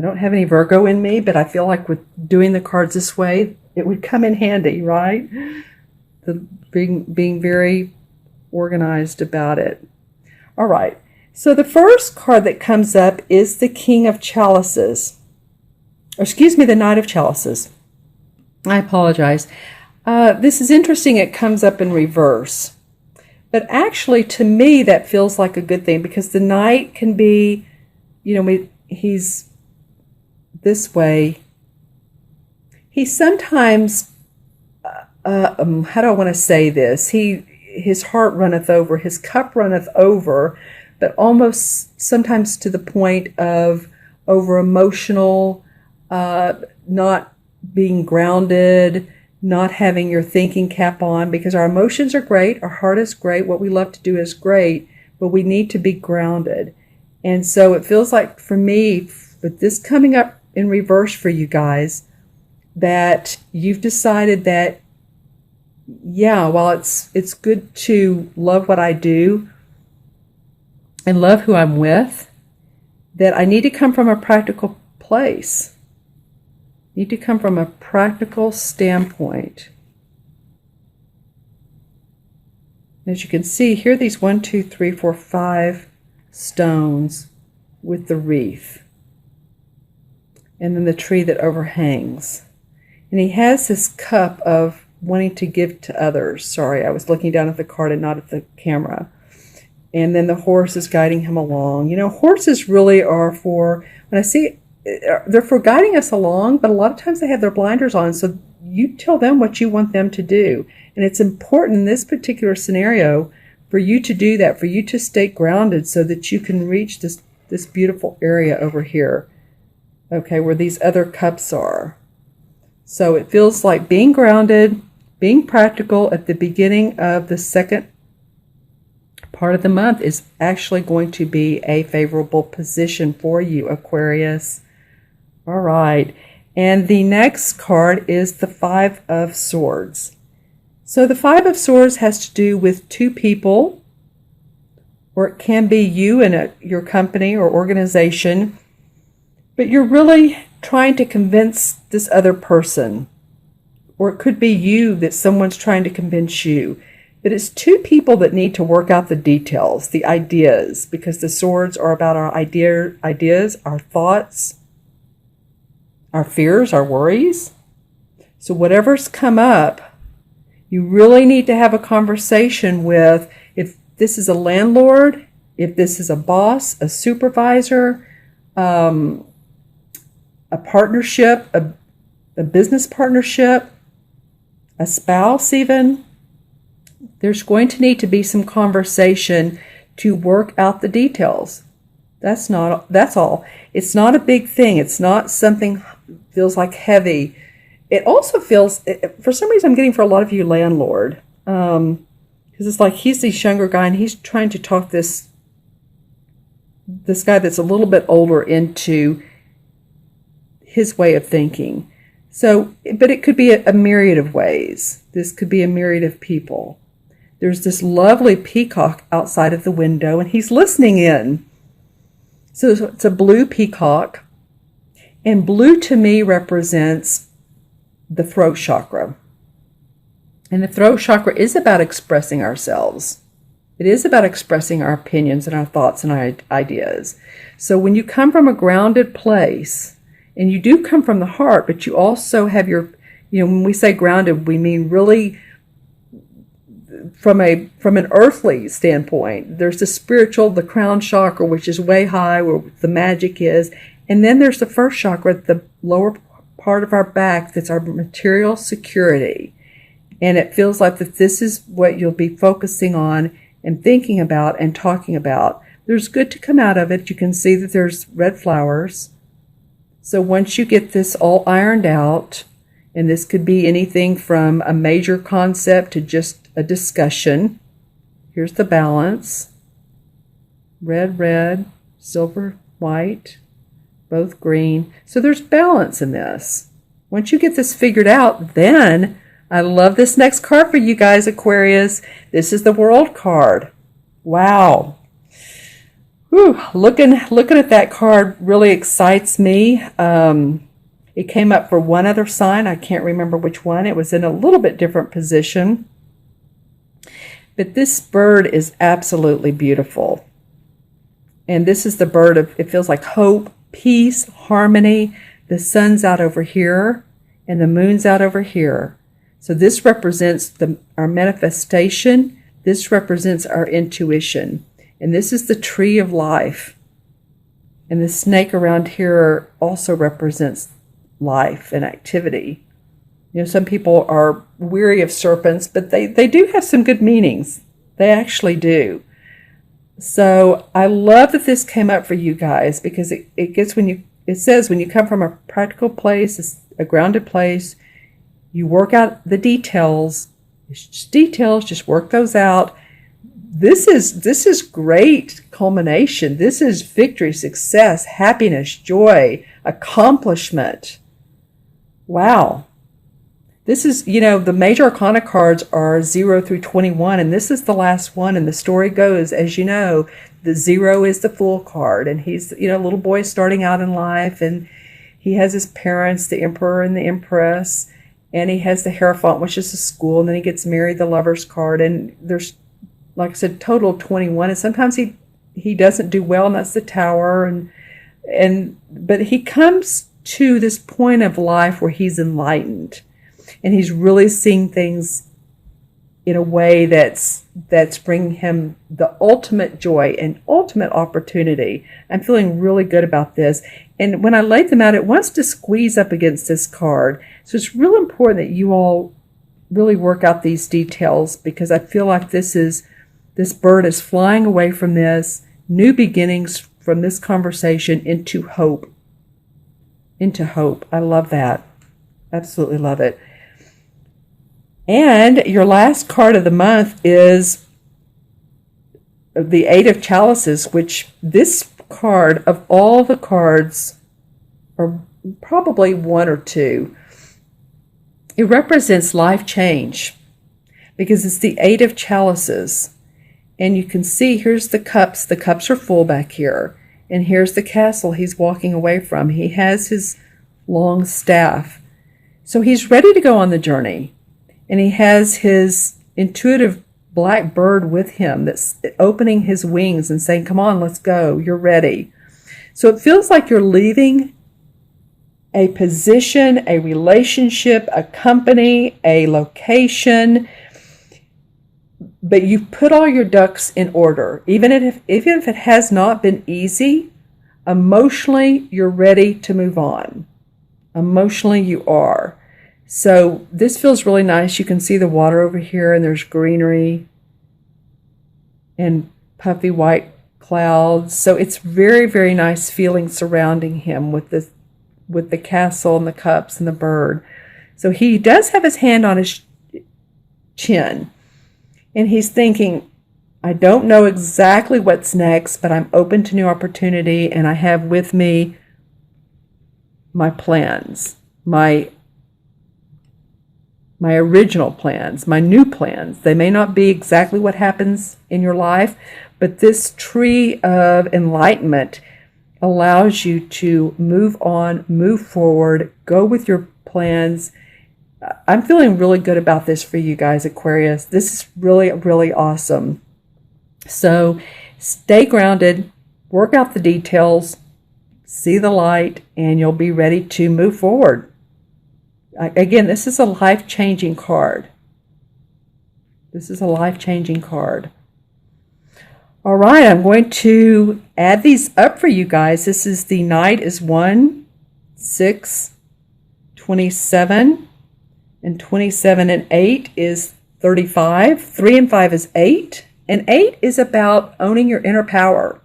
I don't have any Virgo in me, but I feel like with doing the cards this way, it would come in handy, right? Being very organized about it. All right. So the first card that comes up is the King of Chalices. Or excuse me, the Knight of Chalices. I apologize. This is interesting. It comes up in reverse. But actually, to me, that feels like a good thing because the Knight can be, he's this way. He sometimes, how do I want to say this? His heart runneth over, his cup runneth over, but almost sometimes to the point of over emotional, not being grounded, not having your thinking cap on, because our emotions are great, our heart is great, what we love to do is great, but we need to be grounded. And so it feels like for me, with this coming up in reverse for you guys, that you've decided that, yeah, while it's good to love what I do and love who I'm with, that I need to come from a practical place. Need to come from a practical standpoint. As you can see, here are these 1, 2, 3, 4, 5 stones with the wreath. And then the tree that overhangs. And he has this cup of wanting to give to others. Sorry, I was looking down at the card and not at the camera. And then the horse is guiding him along. Horses really are for, when I see they're for guiding us along, but a lot of times they have their blinders on, so you tell them what you want them to do. And it's important in this particular scenario for you to do that, for you to stay grounded so that you can reach this beautiful area over here, okay, where these other cups are. So it feels like being grounded, being practical at the beginning of the second part of the month is actually going to be a favorable position for you, Aquarius. All right. And the next card is the Five of Swords. So the Five of Swords has to do with two people, or it can be you and your company or organization, but you're really trying to convince this other person, or it could be you that someone's trying to convince you. But it's two people that need to work out the details, the ideas, because the swords are about our ideas, our thoughts, our fears, our worries. So whatever's come up, you really need to have a conversation with, if this is a landlord, if this is a boss, a supervisor, a partnership, a business partnership, a spouse even. There's going to need to be some conversation to work out the details. That's all. It's not a big thing. It's not something feels like heavy. It also feels, for some reason I'm getting for a lot of you landlord, because it's like he's this younger guy and he's trying to talk this guy that's a little bit older into his way of thinking. So, but it could be a myriad of ways. This could be a myriad of people. There's this lovely peacock outside of the window, and he's listening in. So it's a blue peacock, and blue to me represents the throat chakra. And the throat chakra is about expressing ourselves. It is about expressing our opinions and our thoughts and our ideas. So when you come from a grounded place, and you do come from the heart, but you also have your, when we say grounded, we mean really from an earthly standpoint. There's the spiritual, the crown chakra, which is way high where the magic is. And then there's the first chakra, the lower part of our back, that's our material security. And it feels like that this is what you'll be focusing on and thinking about and talking about. There's good to come out of it. You can see that there's red flowers. So once you get this all ironed out, and this could be anything from a major concept to just a discussion. Here's the balance. Red, red, silver, white, both green. So there's balance in this. Once you get this figured out, then I love this next card for you guys, Aquarius. This is the World card. Wow. Whew, looking at that card really excites me. It came up for one other sign. I can't remember which one. It was in a little bit different position. But this bird is absolutely beautiful. And this is the bird of, it feels like hope, peace, harmony. The sun's out over here and the moon's out over here. So this represents our manifestation. This represents our intuition. And this is the tree of life. And the snake around here also represents life and activity. You know, some people are weary of serpents, but they do have some good meanings. They actually do. So I love that this came up for you guys, because it says when you come from a practical place, a grounded place, you work out the details. It's just details, just work those out. This is great culmination. This is victory, success, happiness, joy, accomplishment. Wow. This is, you know, the major arcana cards are 0 through 21, and this is the last one. And the story goes, as you know, the 0 is the Fool card, and he's, you know, a little boy starting out in life, and he has his parents, the Emperor and the Empress, and he has the Hierophant, which is a school, and then he gets married, the Lover's card, and there's, like I said, total 21, and sometimes he doesn't do well, and that's the Tower, but he comes to this point of life where he's enlightened, and he's really seeing things in a way that's bringing him the ultimate joy and ultimate opportunity. I'm feeling really good about this. And when I laid them out, it wants to squeeze up against this card. So it's real important that you all really work out these details, because I feel like this bird is flying away from this, new beginnings from this conversation into hope. Into hope. I love that. Absolutely love it. And your last card of the month is the Eight of Chalices, which this card, of all the cards, are probably one or two. It represents life change, because it's the Eight of Chalices. And you can see, here's the cups. The cups are full back here. And here's the castle he's walking away from. He has his long staff. So he's ready to go on the journey. And he has his intuitive black bird with him that's opening his wings and saying, come on, let's go. You're ready. So it feels like you're leaving a position, a relationship, a company, a location, but you've put all your ducks in order. Even if it has not been easy, emotionally, you're ready to move on. Emotionally, you are. So this feels really nice. You can see the water over here, and there's greenery and puffy white clouds. So it's very, very nice feeling surrounding him with the castle and the cups and the bird. So he does have his hand on his chin, and he's thinking, I don't know exactly what's next, but I'm open to new opportunity, and I have with me my plans, my original plans, my new plans. They may not be exactly what happens in your life, but this tree of enlightenment allows you to move on, move forward, go with your plans. I'm feeling really good about this for you guys, Aquarius. This is really, really awesome. So stay grounded, work out the details, see the light, and you'll be ready to move forward. Again, this is a life-changing card. This is a life-changing card. All right, I'm going to add these up for you guys. This is the Knight is 1, 6, 27, and 27 and 8 is 35. 3 and 5 is 8, and 8 is about owning your inner power.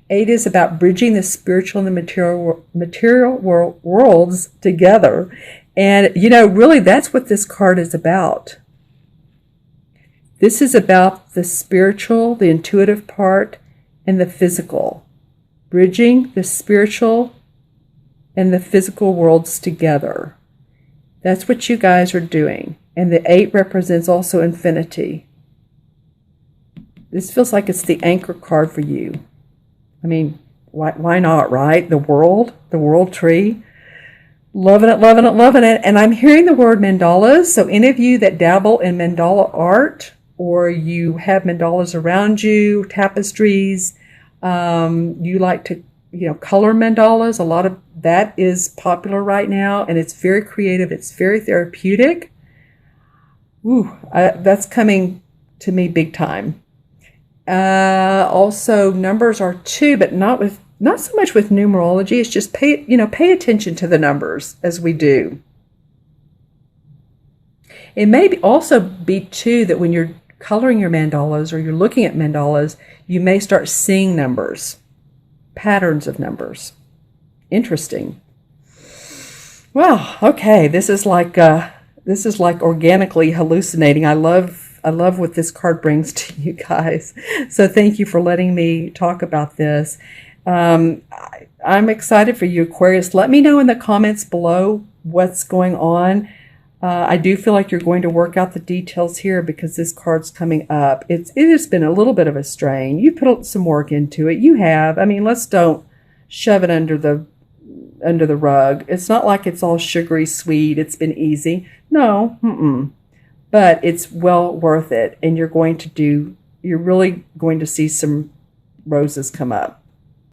8 is about bridging the spiritual and the material worlds together. And, you know, really that's what this card is about. This is about the spiritual, the intuitive part, and the physical. Bridging the spiritual and the physical worlds together. That's what you guys are doing. And the 8 represents also infinity. This feels like it's the anchor card for you. I mean, why not, right? The world tree. Loving it, loving it, loving it. And I'm hearing the word mandalas. So any of you that dabble in mandala art, or you have mandalas around you, tapestries, you like to, color mandalas. A lot of that is popular right now, and it's very creative. It's very therapeutic. Ooh, that's coming to me big time. Also, numbers are 2, but not so much with numerology. It's just pay attention to the numbers as we do. It may also be 2 that when you're coloring your mandalas or you're looking at mandalas, you may start seeing numbers, patterns of numbers. Interesting. Well, okay, this is like organically hallucinating. I love what this card brings to you guys. So thank you for letting me talk about this. I'm excited for you, Aquarius. Let me know in the comments below what's going on. I do feel like you're going to work out the details here because this card's coming up. It has been a little bit of a strain. You put some work into it. You have. I mean, let's don't shove it under the rug. It's not like it's all sugary sweet. It's been easy. No, but it's well worth it. And you're really going to see some roses come up.